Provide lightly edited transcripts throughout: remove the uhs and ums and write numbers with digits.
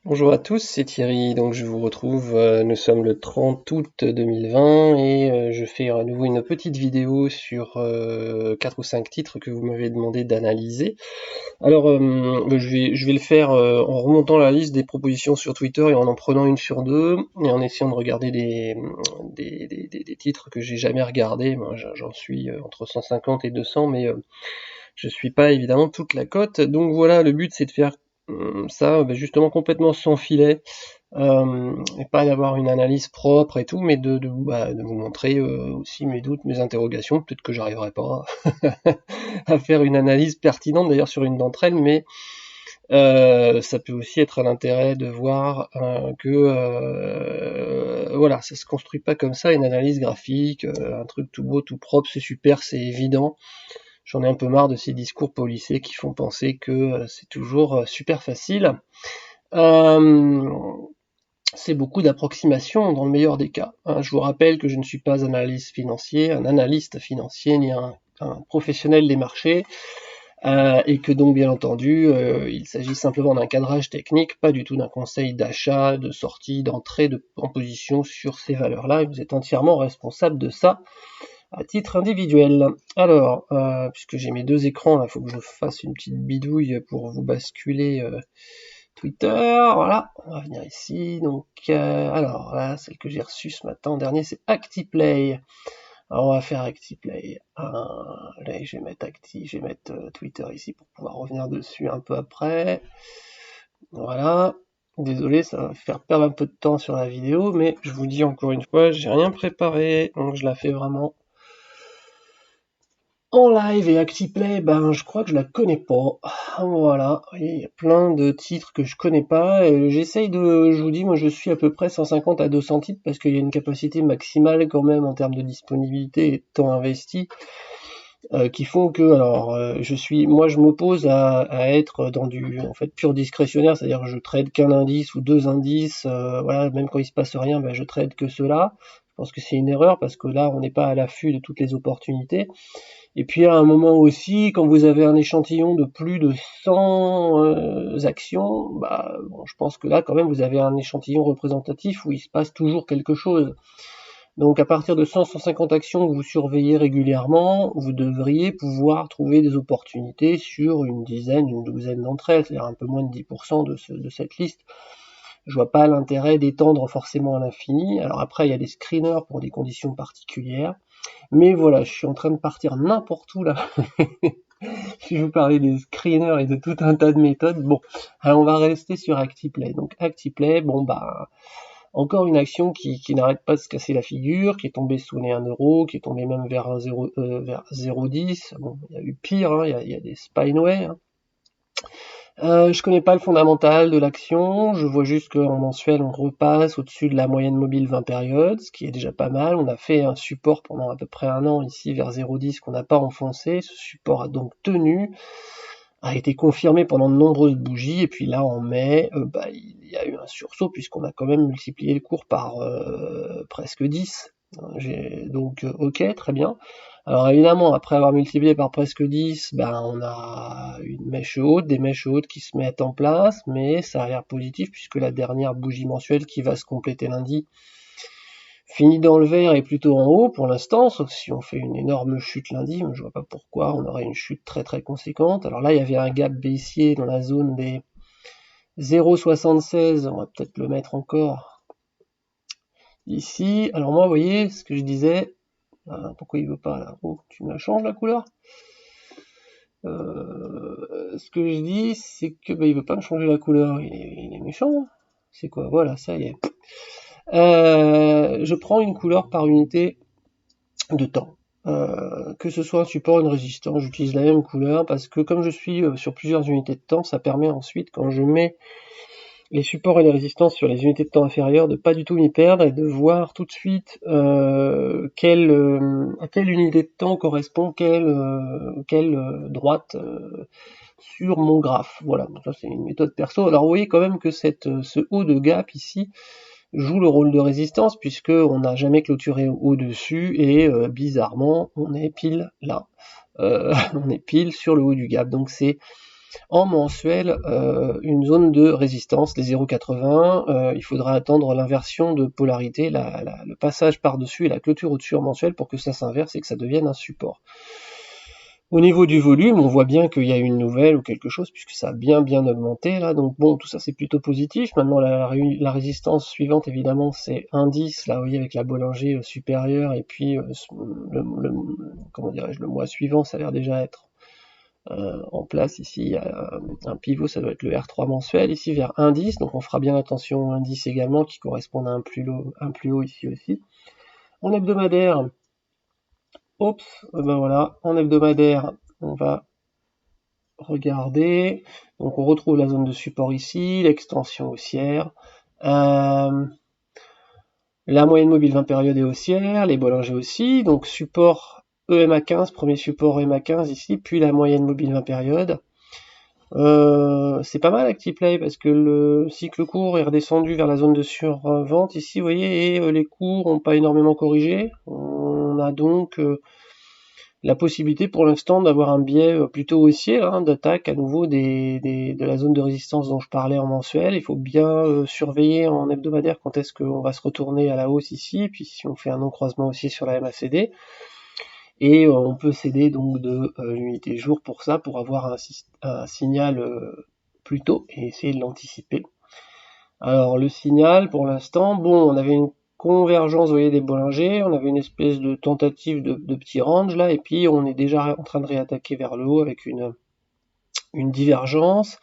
Bonjour à tous, c'est Thierry, donc je vous retrouve, nous sommes le 30 août 2020 et je fais à nouveau une petite vidéo sur 4 ou 5 titres que vous m'avez demandé d'analyser. Alors je vais le faire en remontant la liste des propositions sur Twitter et en prenant une sur deux et en essayant de regarder des titres que j'ai jamais regardés. Moi, j'en suis entre 150 et 200, mais je suis pas évidemment toute la cote. Donc voilà, le but c'est de faire ça justement complètement sans filet, et pas d'avoir une analyse propre et tout, mais de vous montrer aussi mes doutes, mes interrogations. Peut-être que j'arriverai pas à faire une analyse pertinente d'ailleurs sur une d'entre elles, mais ça peut aussi être à l'intérêt de voir que voilà, ça se construit pas comme ça, une analyse graphique, un truc tout beau, tout propre, c'est super, c'est évident. J'en ai un peu marre de ces discours policés qui font penser que c'est toujours super facile. Euh, c'est beaucoup d'approximations dans le meilleur des cas. Je vous rappelle que je ne suis pas un analyste financier, ni un professionnel des marchés, et que donc bien entendu, il s'agit simplement d'un cadrage technique, pas du tout d'un conseil d'achat, de sortie, d'entrée en position sur ces valeurs-là, et vous êtes entièrement responsable de ça à titre individuel. Alors, puisque j'ai mes deux écrans, il faut que je fasse une petite bidouille pour vous basculer Twitter. Voilà, on va venir ici. Donc, alors là, celle que j'ai reçue ce matin dernier, c'est ActiPlay. Alors, on va faire ActiPlay. Là, je vais mettre Twitter ici pour pouvoir revenir dessus un peu après. Voilà. Désolé, ça va faire perdre un peu de temps sur la vidéo, mais je vous dis encore une fois, j'ai rien préparé, donc je la fais vraiment en live. Et ActiPlay, ben je crois que je la connais pas. Voilà, il y a plein de titres que je connais pas. Et je vous dis, moi je suis à peu près 150 à 200 titres parce qu'il y a une capacité maximale quand même en termes de disponibilité et de temps investi, qui font que, alors, moi je m'oppose à être dans du en fait pur discrétionnaire, c'est-à-dire que je trade qu'un indice ou deux indices, voilà, même quand il se passe rien, ben je trade que cela. Je pense que c'est une erreur parce que là on n'est pas à l'affût de toutes les opportunités. Et puis à un moment aussi, quand vous avez un échantillon de plus de 100 actions, bah, bon, je pense que là quand même vous avez un échantillon représentatif où il se passe toujours quelque chose. Donc à partir de 100-150 actions que vous surveillez régulièrement, vous devriez pouvoir trouver des opportunités sur une dizaine, une douzaine d'entre elles, c'est-à-dire un peu moins de 10% de cette liste. Je vois pas l'intérêt d'étendre forcément à l'infini. Alors après, il y a des screeners pour des conditions particulières. Mais voilà, je suis en train de partir n'importe où là. Si je vous parlais des screeners et de tout un tas de méthodes, bon, alors on va rester sur ActiPlay. Donc ActiPlay, bon bah, encore une action qui n'arrête pas de se casser la figure, qui est tombée sous les 1€, qui est tombée même vers 0,10. Bon, il y a eu pire, hein, il y a des Spineway. Hein. Je connais pas le fondamental de l'action, je vois juste qu'en mensuel on repasse au-dessus de la moyenne mobile 20 périodes, ce qui est déjà pas mal. On a fait un support pendant à peu près un an ici vers 0,10 qu'on n'a pas enfoncé. Ce support a donc tenu, a été confirmé pendant de nombreuses bougies, et puis là en mai, il y a eu un sursaut puisqu'on a quand même multiplié le cours par presque 10. Donc ok, très bien. Alors évidemment, après avoir multiplié par presque 10, ben, on a une mèche haute, des mèches hautes qui se mettent en place, mais ça a l'air positif puisque la dernière bougie mensuelle qui va se compléter lundi finit dans le vert et plutôt en haut pour l'instant, sauf si on fait une énorme chute lundi, mais je vois pas pourquoi on aurait une chute très très conséquente. Alors là, il y avait un gap baissier dans la zone des 0,76, on va peut-être le mettre encore ici. Alors moi, vous voyez, ce que je disais, pourquoi il veut pas là? Oh, tu me la changes la couleur? Ce que je dis, c'est que il veut pas me changer la couleur, il est méchant. C'est quoi? Voilà, ça y est. Je prends une couleur par unité de temps. Que ce soit un support ou une résistance, j'utilise la même couleur parce que comme je suis sur plusieurs unités de temps, ça permet ensuite, quand je mets les supports et les résistances sur les unités de temps inférieures, de pas du tout m'y perdre et de voir tout de suite à quelle unité de temps correspond quelle droite sur mon graphe. Voilà, donc ça c'est une méthode perso. Alors vous voyez quand même que ce haut de gap ici joue le rôle de résistance puisque on n'a jamais clôturé au-dessus et bizarrement on est pile là. On est pile sur le haut du gap. Donc c'est en mensuel une zone de résistance, les 0,80. Il faudra attendre l'inversion de polarité, le passage par-dessus et la clôture au-dessus en mensuel pour que ça s'inverse et que ça devienne un support. Au niveau du volume, on voit bien qu'il y a une nouvelle ou quelque chose, puisque ça a bien augmenté là, donc bon, tout ça c'est plutôt positif. Maintenant la résistance suivante évidemment c'est 1,10, là vous voyez avec la Bollinger supérieure, et puis comment dirais-je, le mois suivant ça a l'air déjà être en place. Ici il y a un pivot, ça doit être le R3 mensuel, ici vers 1,10, donc on fera bien attention au 1,10 également, qui correspond à un plus haut ici aussi. En hebdomadaire, ben voilà, en hebdomadaire, on va regarder. Donc on retrouve la zone de support ici, l'extension haussière, la moyenne mobile 20 périodes est haussière, les Bollinger aussi, donc support EMA 15, premier support EMA 15 ici, puis la moyenne mobile 20 périodes. C'est pas mal ActiPlay parce que le cycle court est redescendu vers la zone de survente ici, vous voyez, et les cours n'ont pas énormément corrigé. On a donc la possibilité pour l'instant d'avoir un biais plutôt haussier, d'attaque à nouveau de la zone de résistance dont je parlais en mensuel. Il faut bien surveiller en hebdomadaire quand est-ce qu'on va se retourner à la hausse ici, et puis si on fait un non-croisement aussi sur la MACD. Et on peut céder donc de l'unité jour pour ça, pour avoir un signal plus tôt et essayer de l'anticiper. Alors le signal, pour l'instant, bon, on avait une convergence, vous voyez, des Bollinger, on avait une espèce de tentative de petit range là, et puis on est déjà en train de réattaquer vers le haut avec une divergence,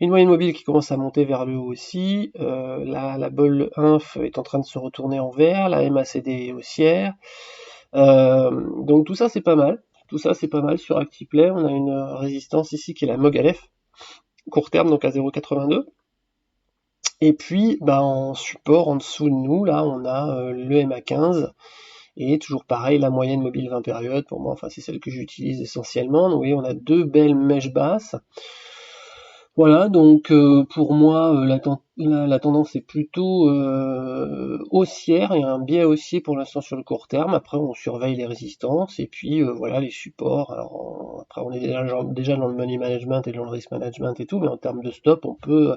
une moyenne mobile qui commence à monter vers le haut aussi, la Bol Inf est en train de se retourner en vert, la MACD est haussière, donc tout ça c'est pas mal, sur ActiPlay. On a une résistance ici qui est la MOG-ALEF, court terme, donc à 0,82. Et puis, en support, en dessous de nous, là, on a le MA15, et toujours pareil, la moyenne mobile 20 périodes, pour moi, enfin, c'est celle que j'utilise essentiellement. Donc, vous voyez, on a deux belles mèches basses. Voilà, donc pour moi, la tendance est plutôt haussière, et un biais haussier pour l'instant sur le court terme. Après, on surveille les résistances, et puis voilà, les supports. Alors, après, on est déjà dans le money management et dans le risk management et tout, mais en termes de stop, on peut...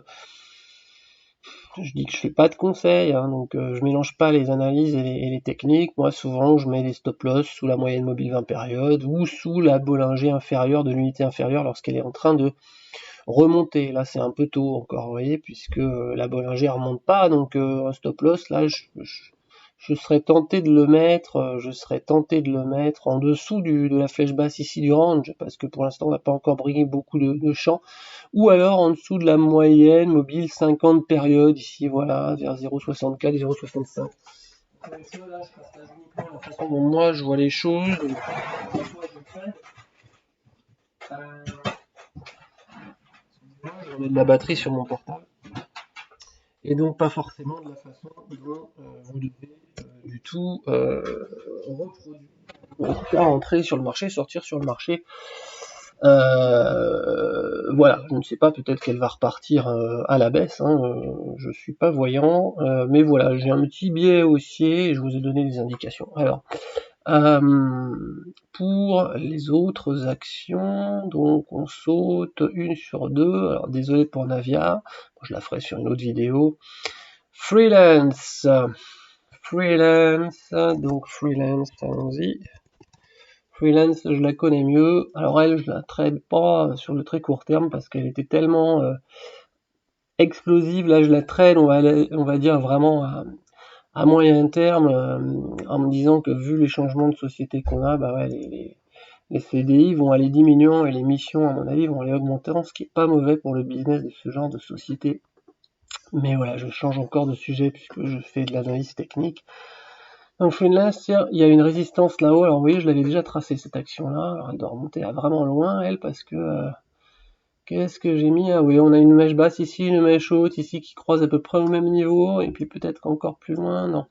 Je dis que je fais pas de conseils, donc je mélange pas les analyses et les techniques. Moi, souvent, je mets les stop loss sous la moyenne mobile 20 périodes ou sous la Bollinger inférieure de l'unité inférieure lorsqu'elle est en train de remonter. Là, c'est un peu tôt encore, vous voyez, puisque la Bollinger remonte pas, donc un stop loss, là, je serais tenté de le mettre, en dessous de la flèche basse ici du range, parce que pour l'instant on n'a pas encore brillé beaucoup de champs, ou alors en dessous de la moyenne mobile 50 périodes ici, voilà, vers 0,64, 0,65. Là, je partage uniquement la façon dont moi je vois les choses. Je mets de la batterie sur mon portable, et donc pas forcément de la façon dont vous devez du tout reproduire. En tout cas, entrer sur le marché, sortir sur le marché. Voilà, je ne sais pas, peut-être qu'elle va repartir à la baisse, je suis pas voyant, mais voilà, j'ai un petit biais haussier et je vous ai donné des indications. Alors, pour les autres actions, donc on saute une sur deux. Alors désolé pour Navia, je la ferai sur une autre vidéo. Freelance, donc Freelance, allons-y. Freelance, je la connais mieux. Alors elle, je la trade pas sur le très court terme parce qu'elle était tellement explosive. Là, je la trade, on va dire vraiment à moyen terme, en me disant que vu les changements de société qu'on a, les CDI vont aller diminuant et les missions, à mon avis, vont aller augmentant, ce qui est pas mauvais pour le business de ce genre de société. Mais voilà, je change encore de sujet puisque je fais de l'analyse technique. Donc Freelance, tiens, il y a une résistance là-haut. Alors vous voyez, je l'avais déjà tracé cette action-là. Alors elle doit remonter à vraiment loin, elle, parce que... qu'est-ce que j'ai mis? Ah oui, on a une mèche basse ici, une mèche haute ici qui croisent à peu près au même niveau, et puis peut-être encore plus loin, non.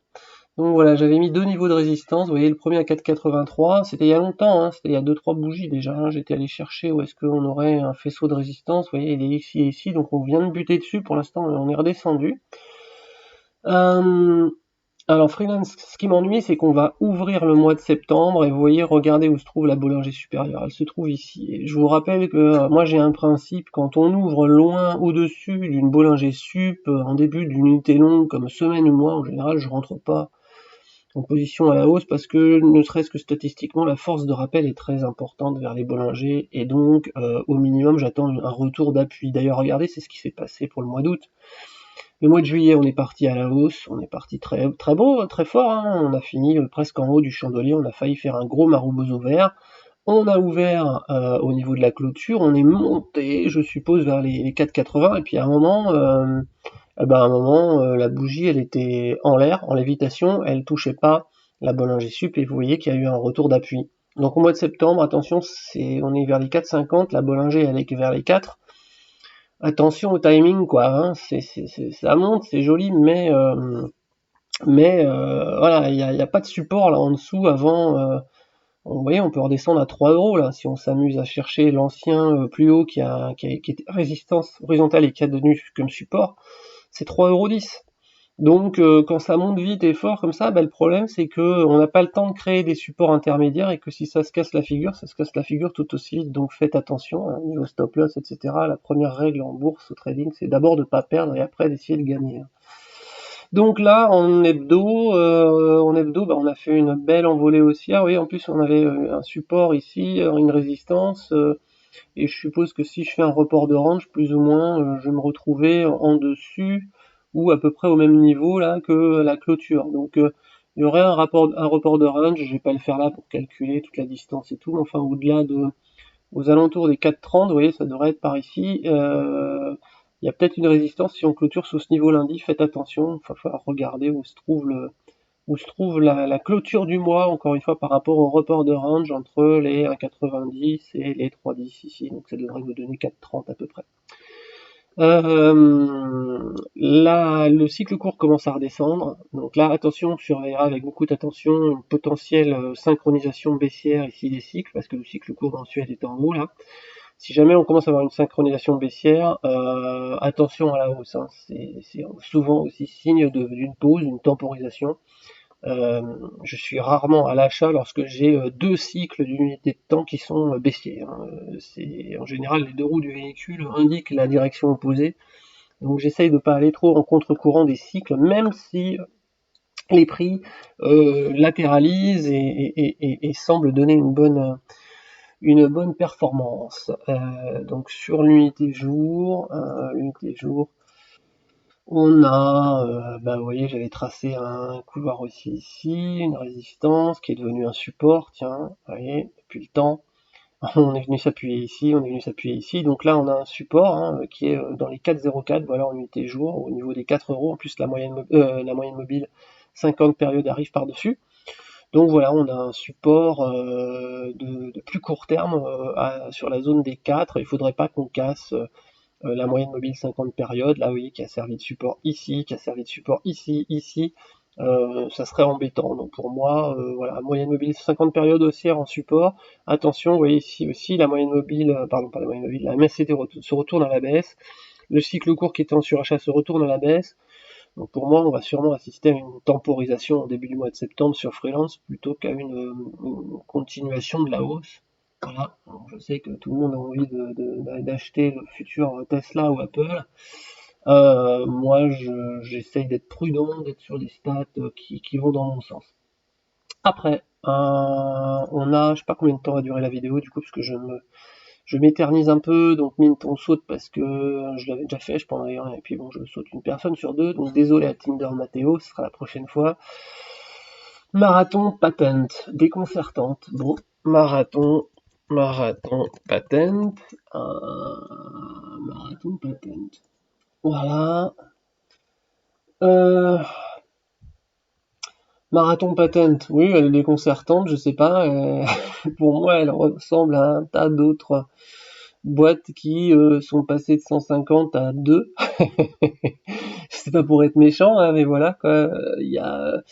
Donc voilà, j'avais mis deux niveaux de résistance. Vous voyez, le premier à 4,83, c'était il y a longtemps, c'était il y a 2-3 bougies déjà. J'étais allé chercher où est-ce qu'on aurait un faisceau de résistance. Vous voyez, il est ici et ici, donc on vient de buter dessus. Pour l'instant, on est redescendu. Alors freelance, ce qui m'ennuie, c'est qu'on va ouvrir le mois de septembre et vous voyez, regardez où se trouve la Bollinger Supérieure. Elle se trouve ici. Et je vous rappelle que moi j'ai un principe, quand on ouvre loin au-dessus d'une Bollinger Sup, en début d'une unité longue, comme semaine ou mois, en général, je rentre pas en position à la hausse parce que ne serait-ce que statistiquement, la force de rappel est très importante vers les Bollinger et donc au minimum, j'attends un retour d'appui. D'ailleurs, regardez, c'est ce qui s'est passé pour le mois d'août. Le mois de juillet, on est parti à la hausse, on est parti très, très beau, très fort, hein. On a fini presque en haut du chandelier, on a failli faire un gros maroubozo vert. On a ouvert au niveau de la clôture, on est monté, je suppose, vers les 4,80, et puis à un moment, la bougie, elle était en l'air, en lévitation, elle touchait pas la Bollinger Sup, et vous voyez qu'il y a eu un retour d'appui. Donc au mois de septembre, attention, on est vers les 4,50, la Bollinger, elle est vers les 4. Attention au timing, quoi, hein. Ça monte, c'est joli, mais voilà, il y a pas de support là en dessous avant. Vous voyez, on peut redescendre à 3 euros là, si on s'amuse à chercher l'ancien plus haut qui était résistance horizontale et qui a devenu comme support, c'est 3,10 €. Donc quand ça monte vite et fort comme ça, le problème c'est que on n'a pas le temps de créer des supports intermédiaires et que si ça se casse la figure, ça se casse la figure tout aussi vite. Donc faites attention, hein, niveau stop loss, etc. La première règle en bourse au trading, c'est d'abord de ne pas perdre et après d'essayer de gagner. Donc là, en hebdo, on a fait une belle envolée haussière. Oui, en plus on avait un support ici, une résistance, et je suppose que si je fais un report de range, plus ou moins, je vais me retrouver en dessus ou à peu près au même niveau là que la clôture. Donc il y aurait un report de range, je vais pas le faire là pour calculer toute la distance et tout, mais enfin aux alentours des 4,30, vous voyez, ça devrait être par ici. Il y a peut-être une résistance si on clôture sous ce niveau lundi, faites attention, il va falloir regarder où se trouve la clôture du mois, encore une fois, par rapport au report de range entre les 1,90 et les 3,10 ici. Donc ça devrait nous donner 4,30 à peu près. Là, le cycle court commence à redescendre. Donc là, attention, on surveillera avec beaucoup d'attention une potentielle synchronisation baissière ici des cycles, parce que le cycle court mensuel est en haut là. Si jamais on commence à avoir une synchronisation baissière, attention à la hausse, hein. C'est souvent aussi signe d'une pause, d'une temporisation. Je suis rarement à l'achat lorsque j'ai deux cycles d'unité de temps qui sont baissiers, hein. C'est en général les deux roues du véhicule indiquent la direction opposée, donc j'essaye de pas aller trop en contre-courant des cycles, même si les prix latéralisent et semblent donner une bonne performance. Donc sur l'unité jour, on a, vous voyez, j'avais tracé un couloir aussi ici, une résistance qui est devenue un support, tiens, vous voyez, depuis le temps. On est venu s'appuyer ici, on est venu s'appuyer ici. Donc là, on a un support hein, qui est dans les 4,04, voilà, en unité jour, au niveau des 4 euros. En plus, la moyenne mobile 50 périodes arrive par-dessus. Donc voilà, on a un support de plus court terme sur la zone des 4. Il ne faudrait pas qu'on casse la moyenne mobile 50 périodes, là oui, qui a servi de support ici, qui a servi de support ici, ici, ça serait embêtant. Donc pour moi, voilà, moyenne mobile 50 périodes haussière en support. Attention, vous voyez ici aussi la moyenne mobile, pardon, pas la moyenne mobile, la MACD se retourne à la baisse. Le cycle court qui était en surachat se retourne à la baisse. Donc pour moi, on va sûrement assister à une temporisation au début du mois de septembre sur Freelance plutôt qu'à une continuation de la hausse. Voilà, alors, je sais que tout le monde a envie d'acheter le futur Tesla ou Apple. Moi, j'essaye d'être prudent, d'être sur des stats qui vont dans mon sens. Après, je sais pas combien de temps va durer la vidéo du coup, parce que je m'éternise un peu, donc Mint on saute parce que je l'avais déjà fait, je prends rien, et puis bon, je saute une personne sur deux, donc désolé à Tinder Matteo, ce sera la prochaine fois. Marathon patent, déconcertante. Bon, marathon patent, marathon patent. Voilà. Euh, Marathon patent, oui, elle est déconcertante, je sais pas. Pour moi, elle ressemble à un tas d'autres boîtes qui sont passées de 150 à 2. C'est pas pour être méchant, hein, mais voilà quoi. Il y a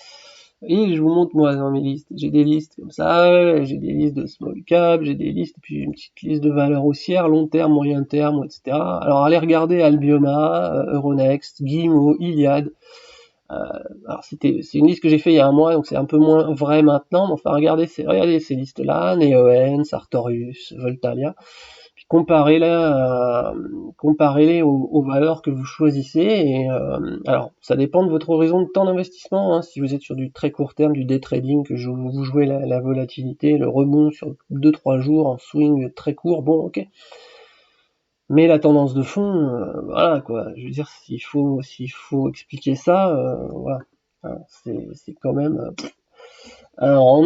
Et je vous montre moi dans mes listes. J'ai des listes comme ça, j'ai des listes de small cap, j'ai des listes, puis une petite liste de valeurs haussières, long terme, moyen terme, etc. Alors allez regarder Albioma, Euronext, Guillemot, Iliad. Alors c'est une liste que j'ai fait il y a un mois, donc c'est un peu moins vrai maintenant, mais enfin regardez ces listes-là, Neoen, Sartorius, Voltalia, puis comparez-les aux valeurs que vous choisissez, et alors ça dépend de votre horizon de temps d'investissement, hein, si vous êtes sur du très court terme, du day trading, que vous jouez la volatilité, le rebond sur 2-3 jours en swing très court, bon ok. Mais la tendance de fond, voilà quoi. Je veux dire, s'il faut expliquer ça, voilà. C'est quand même. Alors,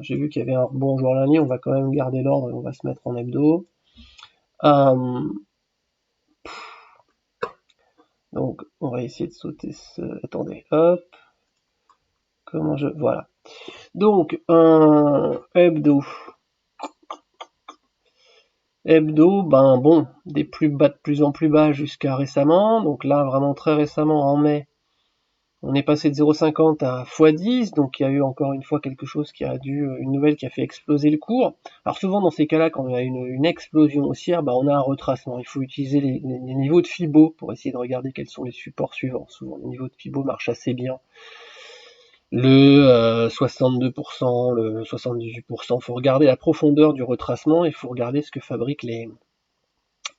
j'ai vu qu'il y avait un rebond jour lundi, on va quand même garder l'ordre et on va se mettre en hebdo. Donc, on va essayer de sauter ce. Attendez, hop. Voilà. Donc, un hebdo. Hebdo, ben bon, des plus bas de plus en plus bas jusqu'à récemment. Donc là, vraiment très récemment, en mai, on est passé de 0,50 à x10, donc il y a eu encore une fois quelque chose une nouvelle qui a fait exploser le cours. Alors souvent dans ces cas-là, quand on a une explosion haussière, bah on a un retracement. Il faut utiliser les niveaux de Fibo pour essayer de regarder quels sont les supports suivants. Souvent les niveaux de Fibo marchent assez bien. Le 62%, le 78%, il faut regarder la profondeur du retracement, il faut regarder ce que fabriquent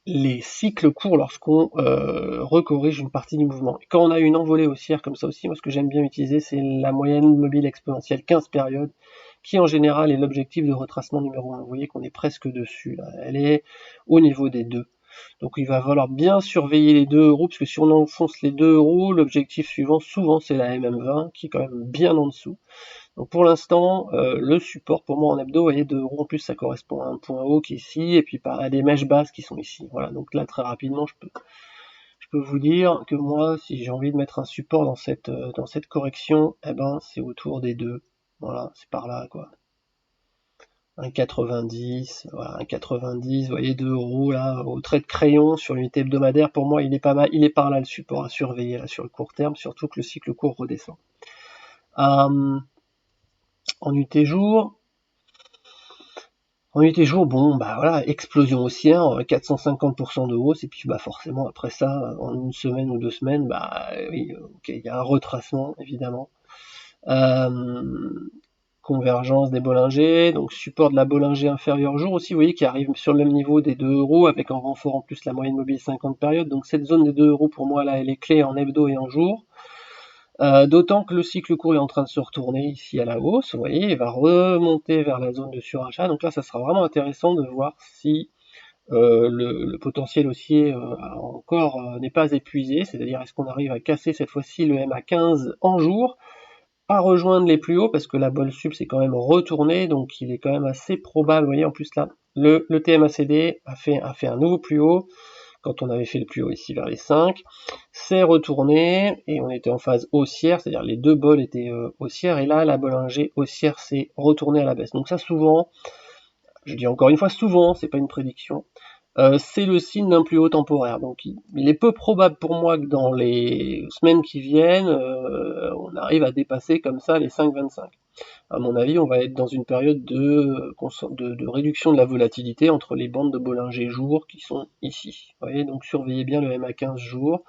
les cycles courts lorsqu'on recorrige une partie du mouvement. Et quand on a une envolée haussière comme ça aussi, moi ce que j'aime bien utiliser, c'est la moyenne mobile exponentielle 15 périodes, qui en général est l'objectif de retracement numéro 1. Vous voyez qu'on est presque dessus, là. Elle est au niveau des 2. Donc il va falloir bien surveiller les 2 euros, parce que si on enfonce les 2 euros, l'objectif suivant, souvent c'est la MM20, qui est quand même bien en dessous. Donc pour l'instant, le support pour moi en hebdo, vous voyez, 2 euros en plus, ça correspond à un point haut qui est ici, et puis à des mèches basses qui sont ici. Voilà, donc là très rapidement, je peux vous dire que moi, si j'ai envie de mettre un support dans cette correction, eh ben c'est autour des 2. Voilà, c'est par là quoi. Un 90, voilà, un 90, vous voyez, 2 euros là, au trait de crayon sur l'unité hebdomadaire, pour moi il est pas mal, il est par là le support à surveiller là sur le court terme, surtout que le cycle court redescend. En UT jour, bon, bah voilà, explosion haussière, 450% de hausse, et puis bah forcément après ça, en une semaine ou 2 semaines, bah oui, ok, il y a un retracement évidemment. Convergence des Bollinger, donc support de la Bollinger inférieure jour aussi, vous voyez, qui arrive sur le même niveau des 2 euros, avec en renfort en plus la moyenne mobile 50 périodes, donc cette zone des 2 euros pour moi là, elle est clé en hebdo et en jour. D'autant que le cycle court est en train de se retourner ici à la hausse, vous voyez, il va remonter vers la zone de surachat, donc là ça sera vraiment intéressant de voir si le potentiel haussier n'est pas épuisé, c'est-à-dire est-ce qu'on arrive à casser cette fois-ci le MA15 en jour, à rejoindre les plus hauts, parce que la bol sub s'est quand même retourné, donc il est quand même assez probable, vous voyez, en plus là, le TMACD a fait un nouveau plus haut, quand on avait fait le plus haut ici vers les 5, c'est retourné, et on était en phase haussière, c'est-à-dire les deux bols étaient haussières, et là, la Bollinger haussière s'est retournée à la baisse. Donc ça, souvent, je dis encore une fois souvent, c'est pas une prédiction, c'est le signe d'un plus haut temporaire. Donc il est peu probable pour moi que dans les semaines qui viennent, on arrive à dépasser comme ça les 5,25. À mon avis, on va être dans une période de réduction de la volatilité entre les bandes de Bollinger jour qui sont ici. Vous voyez, donc surveillez bien le MA15 jour,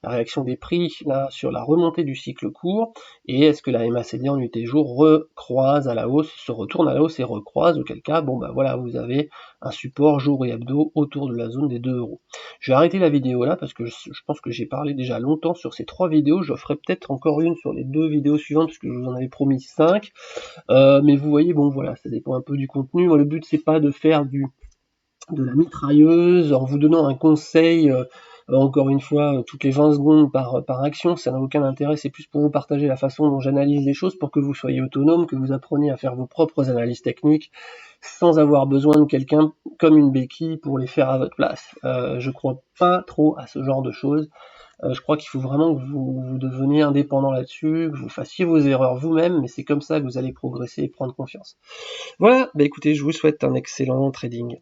la réaction des prix là sur la remontée du cycle court, et est-ce que la MACD en UT jour recroise à la hausse, se retourne à la hausse et recroise, auquel cas, bon bah voilà, vous avez un support jour et hebdo autour de la zone des 2 euros. Je vais arrêter la vidéo là parce que je pense que j'ai parlé déjà longtemps sur ces 3 vidéos, je ferai peut-être encore une sur les 2 vidéos suivantes parce que je vous en avais promis 5, mais vous voyez, bon voilà, ça dépend un peu du contenu. Moi, le but c'est pas de faire de la mitrailleuse en vous donnant un conseil encore une fois toutes les 20 secondes par action, ça n'a aucun intérêt, c'est plus pour vous partager la façon dont j'analyse les choses pour que vous soyez autonome, que vous appreniez à faire vos propres analyses techniques sans avoir besoin de quelqu'un comme une béquille pour les faire à votre place. Je crois pas trop à ce genre de choses. Je crois qu'il faut vraiment que vous deveniez indépendant là-dessus, que vous fassiez vos erreurs vous-même, mais c'est comme ça que vous allez progresser et prendre confiance. Voilà, bah écoutez, je vous souhaite un excellent trading.